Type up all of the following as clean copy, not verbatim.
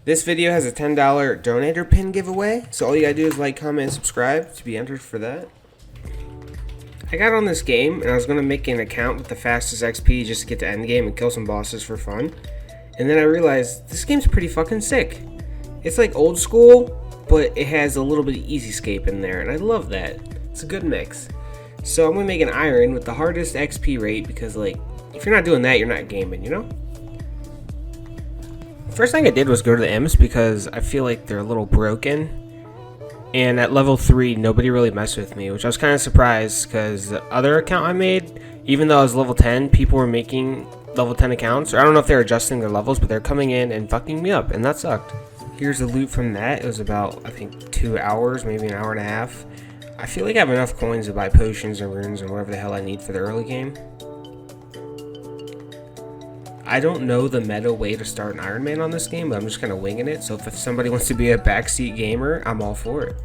This video has a $10 donator pin giveaway, so all you gotta do is like, comment, and subscribe to be entered for that. I got on this game and I was gonna make an account with the fastest XP just to get to endgame and kill some bosses for fun. And then I realized this game's pretty fucking sick. It's like old school, but it has a little bit of easy escape in there, and I love that. It's a good mix. So I'm gonna make an iron with the hardest XP rate because, like, if you're not doing that, you're not gaming, you know? First thing I did was go to the imps because I feel like they're a little broken. And at level 3, nobody really messed with me, which I was kind of surprised because the other account I made, even though I was level 10, people were making level 10 accounts. Or I don't know if they're adjusting their levels, but they're coming in and fucking me up, and that sucked. Here's the loot from that. It was about, I think, 2 hours, maybe an hour and a half. I feel like I have enough coins to buy potions and runes and whatever the hell I need for the early game. I don't know the meta way to start an Iron Man on this game, but I'm just kind of winging it. So if somebody wants to be a backseat gamer, I'm all for it.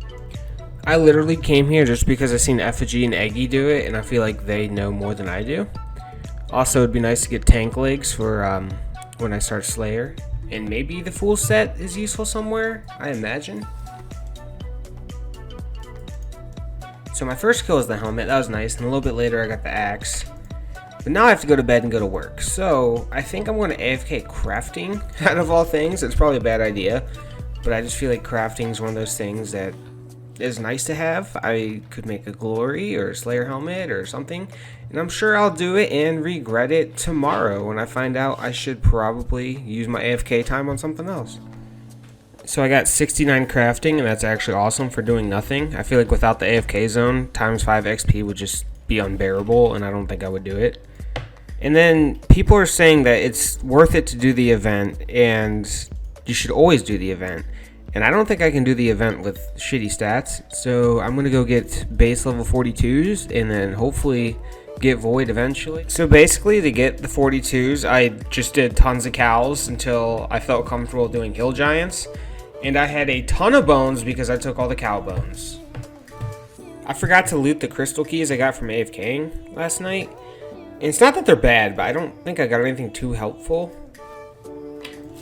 I literally came here just because I seen Effigy and Eggy do it, and I feel like they know more than I do. Also, it'd be nice to get tank legs for when I start Slayer. And maybe the full set is useful somewhere, I imagine. So my first kill is the helmet, that was nice, and a little bit later I got the axe. But now I have to go to bed and go to work. So I think I'm going to AFK crafting out of all things. It's probably a bad idea, but I just feel like crafting is one of those things that is nice to have. I could make a glory or a Slayer helmet or something, and I'm sure I'll do it and regret it tomorrow when I find out I should probably use my AFK time on something else. So I got 69 crafting, and that's actually awesome for doing nothing. I feel like without the AFK zone, times 5 XP would just be unbearable, and I don't think I would do it. And then people are saying that it's worth it to do the event, and you should always do the event. And I don't think I can do the event with shitty stats, so I'm going to go get base level 42s, and then hopefully get Void eventually. So basically, to get the 42s, I just did tons of cows until I felt comfortable doing hill giants. And I had a ton of bones because I took all the cow bones. I forgot to loot the crystal keys I got from AFKing last night. And it's not that they're bad, but I don't think I got anything too helpful.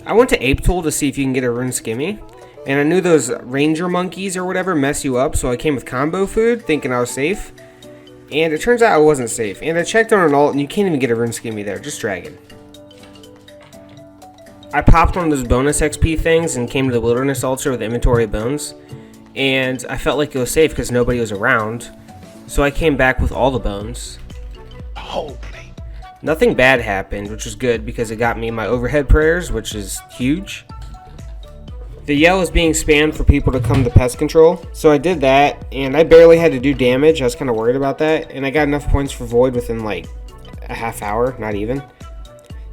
I went to Ape Tool to see if you can get a rune skimmy. And I knew those ranger monkeys or whatever mess you up, so I came with combo food thinking I was safe. And it turns out I wasn't safe. And I checked on an alt and you can't even get a rune skimmy there, just dragon. I popped one of those bonus XP things and came to the wilderness altar with inventory of bones. And I felt like it was safe because nobody was around. So I came back with all the bones. Holy. Nothing bad happened, which was good because it got me my overhead prayers, which is huge. The yell is being spammed for people to come to pest control, so I did that, and I barely had to do damage. I was kind of worried about that, and I got enough points for Void within like a half hour, not even.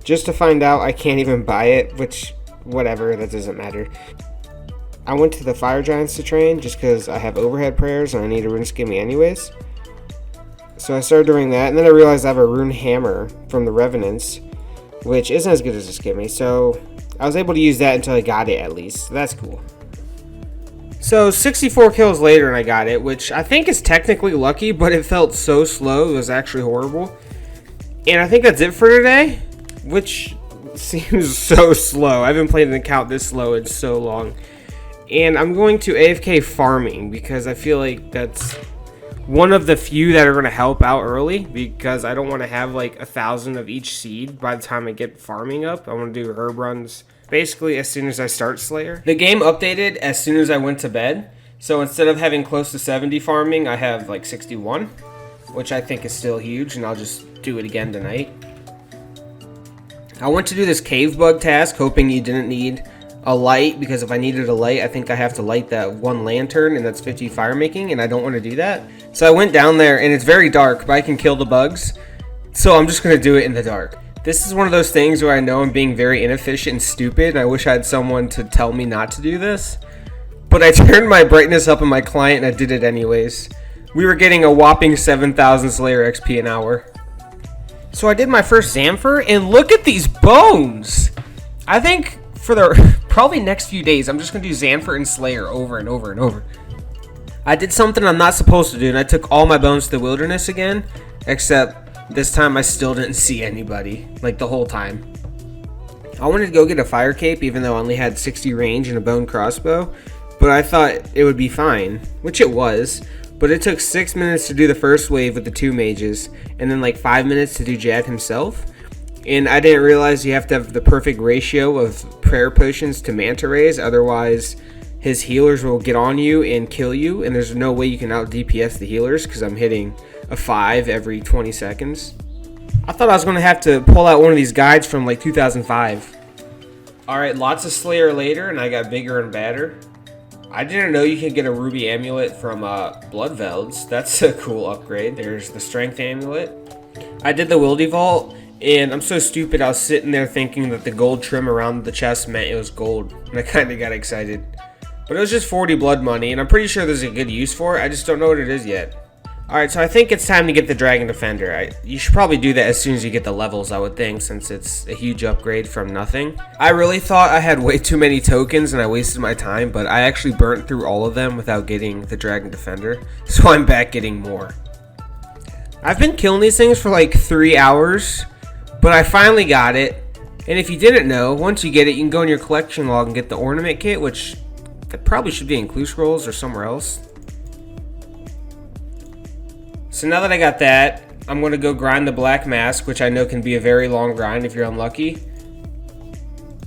Just to find out I can't even buy it, which, whatever, that doesn't matter. I went to the Fire Giants to train just because I have overhead prayers and I need a rune skimmy anyways. So I started doing that, and then I realized I have a rune hammer from the Revenants, which isn't as good as a skimmy, so I was able to use that until I got it at least, so that's cool. So 64 kills later and I got it, which I think is technically lucky, but it felt so slow, it was actually horrible. And I think that's it for today, which seems so slow. I haven't played an account this slow in so long. And I'm going to AFK farming because I feel like that's one of the few that are going to help out early because I don't want to have like 1,000 of each seed by the time I get farming up. I want to do herb runs basically as soon as I start Slayer. The game updated as soon as I went to bed. So instead of having close to 70 farming, I have like 61, which I think is still huge, and I'll just do it again tonight. I went to do this cave bug task hoping you didn't need a light, because if I needed a light, I think I have to light that one lantern, and that's 50 fire making, and I don't want to do that. So I went down there, and it's very dark, but I can kill the bugs, so I'm just going to do it in the dark. This is one of those things where I know I'm being very inefficient and stupid, and I wish I had someone to tell me not to do this. But I turned my brightness up in my client, and I did it anyways. We were getting a whopping 7,000 Slayer XP an hour. So I did my first Zamfir, and look at these bones! I think for the probably next few days, I'm just going to do Zamfir and Slayer over and over and over. I did something I'm not supposed to do, and I took all my bones to the wilderness again, except this time I still didn't see anybody, like the whole time. I wanted to go get a fire cape even though I only had 60 range and a bone crossbow, but I thought it would be fine, which it was, but it took 6 minutes to do the first wave with the 2 mages, and then like 5 minutes to do Jad himself, and I didn't realize you have to have the perfect ratio of prayer potions to manta rays, otherwise his healers will get on you and kill you, and there's no way you can out DPS the healers because I'm hitting a 5 every 20 seconds. I thought I was going to have to pull out one of these guides from like 2005. Alright, lots of Slayer later, and I got bigger and badder. I didn't know you could get a ruby amulet from Bloodvelds. That's a cool upgrade. There's the strength amulet. I did the Wildy Vault, and I'm so stupid I was sitting there thinking that the gold trim around the chest meant it was gold, and I kind of got excited. But it was just 40 blood money, and I'm pretty sure there's a good use for it. I just don't know what it is yet. Alright, so I think it's time to get the Dragon Defender. You should probably do that as soon as you get the levels, I would think, since it's a huge upgrade from nothing. I really thought I had way too many tokens and I wasted my time, but I actually burnt through all of them without getting the Dragon Defender, so I'm back getting more. I've been killing these things for like 3 hours, but I finally got it. And if you didn't know, once you get it, you can go in your collection log and get the ornament kit, which that probably should be in Clue Scrolls or somewhere else. So now that I got that, I'm going to go grind the Black Mask, which I know can be a very long grind if you're unlucky.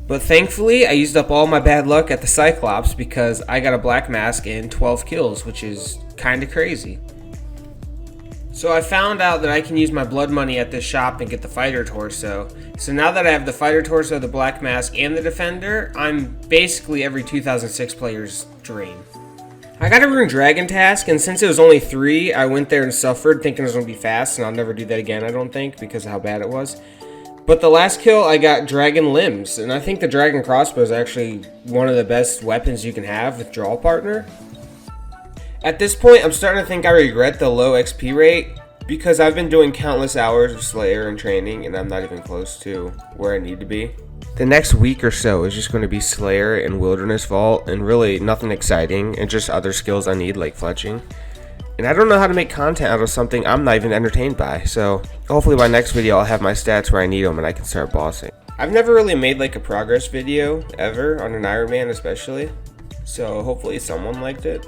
But thankfully, I used up all my bad luck at the Cyclops because I got a Black Mask and 12 kills, which is kind of crazy. So I found out that I can use my blood money at this shop and get the Fighter Torso. So now that I have the Fighter Torso, the Black Mask, and the Defender, I'm basically every 2006 player's dream. I got a Rune Dragon task, and since it was only 3, I went there and suffered, thinking it was going to be fast, and I'll never do that again, I don't think, because of how bad it was. But the last kill, I got Dragon Limbs, and I think the Dragon Crossbow is actually one of the best weapons you can have with Draw Partner. At this point, I'm starting to think I regret the low XP rate, because I've been doing countless hours of Slayer and training, and I'm not even close to where I need to be. The next week or so is just going to be Slayer and Wilderness Vault, and really nothing exciting, and just other skills I need like fletching. And I don't know how to make content out of something I'm not even entertained by, so hopefully by next video I'll have my stats where I need them and I can start bossing. I've never really made like a progress video, ever, on an Iron Man especially, so hopefully someone liked it.